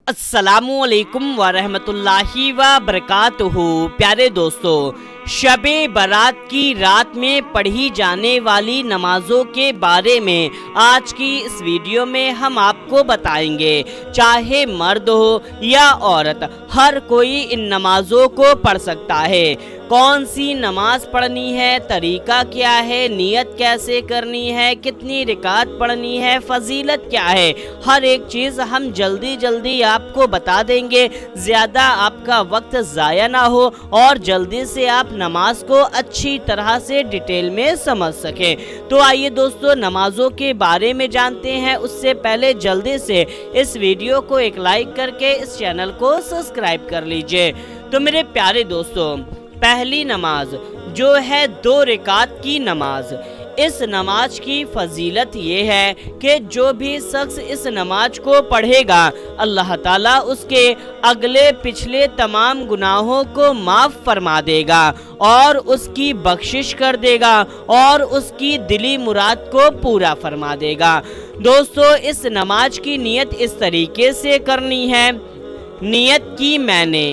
अस्सलामु अलैकुम वरहमतुल्लाहि वबरकातुहू। प्यारे दोस्तों, शबे बारात की रात में पढ़ी जाने वाली नमाजों के बारे में आज की इस वीडियो में हम आपको बताएंगे। चाहे मर्द हो या औरत, हर कोई इन नमाजों को पढ़ सकता है। कौन सी नमाज पढ़नी है, तरीका क्या है, नियत कैसे करनी है, कितनी रिकात पढ़नी है, फजीलत क्या है, हर एक चीज़ हम जल्दी आपको बता देंगे। ज़्यादा आपका वक्त ज़ाया ना हो और जल्दी से आप नमाज को अच्छी तरह से डिटेल में समझ सकें। तो आइए दोस्तों, नमाजों के बारे में जानते हैं। उससे पहले जल्दी से इस वीडियो को एक लाइक करके इस चैनल को सब्सक्राइब कर लीजिए। तो मेरे प्यारे दोस्तों, पहली नमाज जो है 2 रकात की नमाज। इस नमाज की फजीलत ये है कि जो भी शख्स इस नमाज को पढ़ेगा, अल्लाह ताला उसके अगले पिछले तमाम गुनाहों को माफ़ फरमा देगा और उसकी बख्शिश कर देगा और उसकी दिली मुराद को पूरा फरमा देगा। दोस्तों, इस नमाज की नियत इस तरीके से करनी है। नियत की मैंने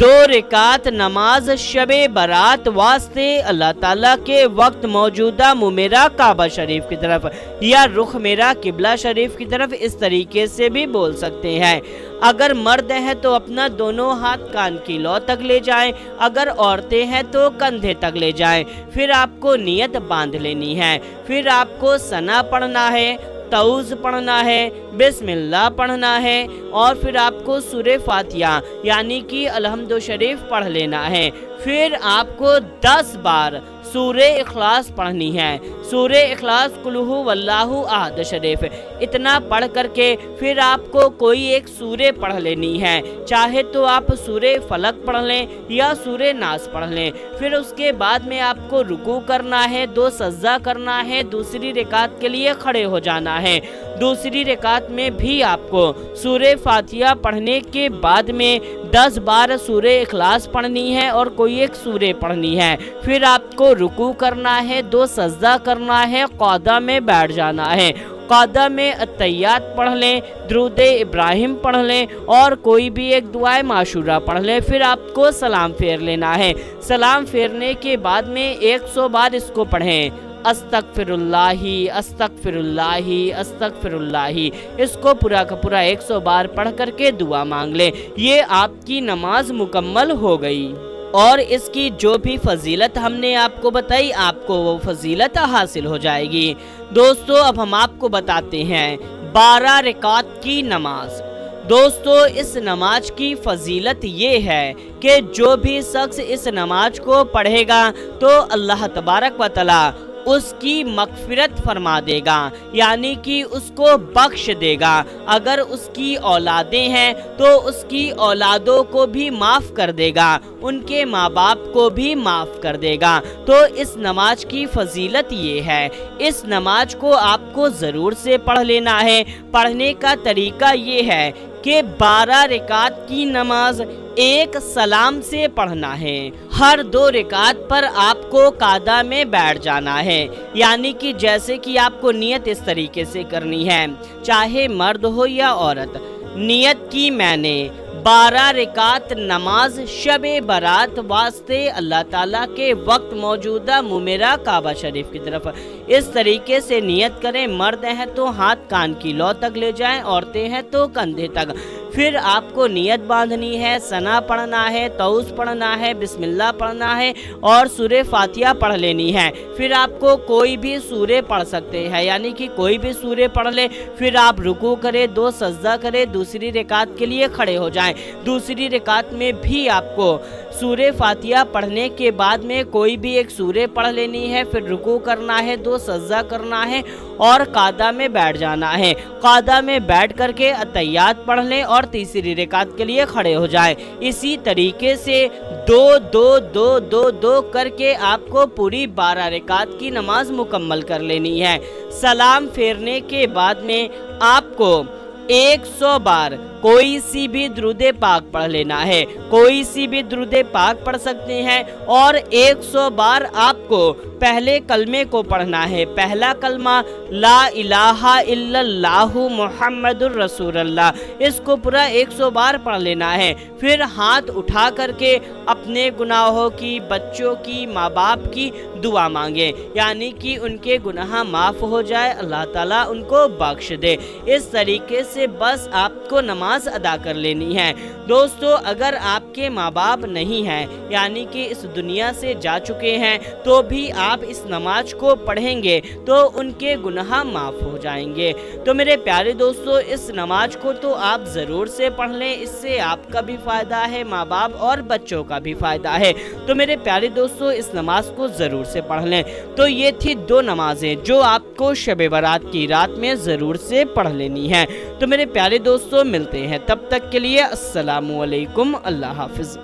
2 रकात नमाज शबे बारात वास्ते अल्लाह ताला के वक्त मौजूदा मुँह मेरा काबा शरीफ की तरफ या रुख मेरा किबला शरीफ की तरफ, इस तरीके से भी बोल सकते हैं। अगर मर्द हैं तो अपना दोनों हाथ कान की लौ तक ले जाएं, अगर औरतें हैं तो कंधे तक ले जाएं। फिर आपको नियत बांध लेनी है। फिर आपको सना पढ़ना है, तऊज़ पढ़ना है, बिस्मिल्लाह पढ़ना है और फिर आपको सूरे फातिहा यानी कि अलहम्दु शरीफ पढ़ लेना है। फिर आपको 10 बार सूरे इखलास पढ़नी है। सूरे इखलास कुल्हु वल्लाहु अहद शरीफ, इतना पढ़ करके फिर आपको कोई एक सूरे पढ़ लेनी है। चाहे तो आप सूरे फलक पढ़ लें या सूरे नास पढ़ लें। फिर उसके बाद में आपको रुकू करना है, 2 सज्जा करना है, दूसरी रकात के लिए खड़े हो जाना है। दूसरी रकात में भी आपको सूरे फातिहा पढ़ने के बाद में 10 बार सूरे इखलास पढ़नी है और कोई एक सूरे पढ़नी है। फिर आपको रुकू करना है, 2 सज्दा करना है, क़ौदा में बैठ जाना है। क़ौदा में अत्तहियात पढ़ लें, दुरूद इब्राहिम पढ़ लें और कोई भी एक दुआए माशूरा पढ़ लें। फिर आपको सलाम फेर लेना है। सलाम फेरने के बाद में 100 बार इसको पढ़ें, अस्तगफिरुल्लाही अस्तगफिरुल्लाही अस्तगफिरुल्लाही। इसको पूरा का पूरा 100 बार पढ़ करके दुआ मांग लें। ये आपकी नमाज मुकम्मल हो गई और इसकी जो भी फजीलत हमने आपको बताई, आपको वो फजीलत हासिल हो जाएगी। दोस्तों, अब हम आपको बताते हैं 12 रकात की नमाज। दोस्तों, इस नमाज की फजीलत ये है कि जो भी शख्स इस नमाज को पढ़ेगा तो अल्लाह तबारक व तआला उसकी मगफिरत फरमा देगा, यानी कि उसको बख्श देगा। अगर उसकी औलादें हैं तो उसकी औलादों को भी माफ़ कर देगा, उनके माँ बाप को भी माफ़ कर देगा। तो इस नमाज की फजीलत ये है। इस नमाज को आपको ज़रूर से पढ़ लेना है। पढ़ने का तरीका ये है कि 12 रकात की नमाज एक सलाम से पढ़ना है। हर 2 रकात पर आपको कादा में बैठ जाना है, यानी कि जैसे कि आपको नियत इस तरीके से करनी है, चाहे मर्द हो या औरत। नियत की मैंने 12 रकात नमाज शबे बारात वास्ते अल्लाह ताला के वक्त मौजूदा मुँह मेरा काबा शरीफ की तरफ, इस तरीके से नियत करें। मर्द हैं तो हाथ कान की लौ तक ले जाएं, औरतें हैं तो कंधे तक। फिर आपको नियत बांधनी है, सना पढ़ना है, तऊज़ पढ़ना है, बिस्मिल्लाह पढ़ना है और सूरे फातिहा पढ़ लेनी है। फिर आपको कोई भी सूरे पढ़ सकते हैं, यानी कि कोई भी सूरे पढ़ ले। फिर आप रुकू करें, 2 सज्दा करें, दूसरी रकात के लिए खड़े हो जाएं। दूसरी रकात में भी आपको सूरे फातिहा पढ़ने के बाद में कोई भी एक सूरे पढ़ लेनी है। फिर रुकू करना है, 2 सज्दा करना है और कादा में बैठ जाना है। कादा में बैठ करके अत्तहियात पढ़ लें और तीसरी रकात के लिए खड़े हो जाएं। इसी तरीके से 2-2-2-2-2 करके आपको पूरी 12 रकात की नमाज मुकम्मल कर लेनी है। सलाम फेरने के बाद में आपको 100 बार कोई सी भी दुरूद पाक पढ़ लेना है। कोई सी भी दुरूद पाक पढ़ सकते हैं और 100 बार आपको पहले कलमे को पढ़ना है। पहला कलमा ला इलाहा इल्लल्लाहु मुहम्मदुर रसूलुल्लाह, इसको पूरा 100 बार पढ़ लेना है। फिर हाथ उठा करके अपने गुनाहों की, बच्चों की, माँ बाप की दुआ मांगे, यानी कि उनके गुनाह माफ़ हो जाए, अल्लाह ताला उनको बख्श दे। इस तरीके से बस आपको नमाज अदा कर लेनी है। दोस्तों, अगर आपके माँ बाप नहीं हैं, यानी कि इस दुनिया से जा चुके हैं, तो भी आप इस नमाज को पढ़ेंगे तो उनके गुनाह माफ़ हो जाएंगे। तो मेरे प्यारे दोस्तों, इस नमाज को तो आप ज़रूर से पढ़ लें, इससे आपका भी फ़ायदा है, माँ बाप और बच्चों का भी फ़ायदा है। तो मेरे प्यारे दोस्तों, इस नमाज को ज़रूर से पढ़ लें। तो ये थी 2 नमाज़ें जो आपको शब बारात की रात में ज़रूर से पढ़ लेनी है। तो मेरे प्यारे दोस्तों, मिलते हैं, तब तक के लिए अस्सलामु अलैकुम, अल्लाह हाफ़िज़।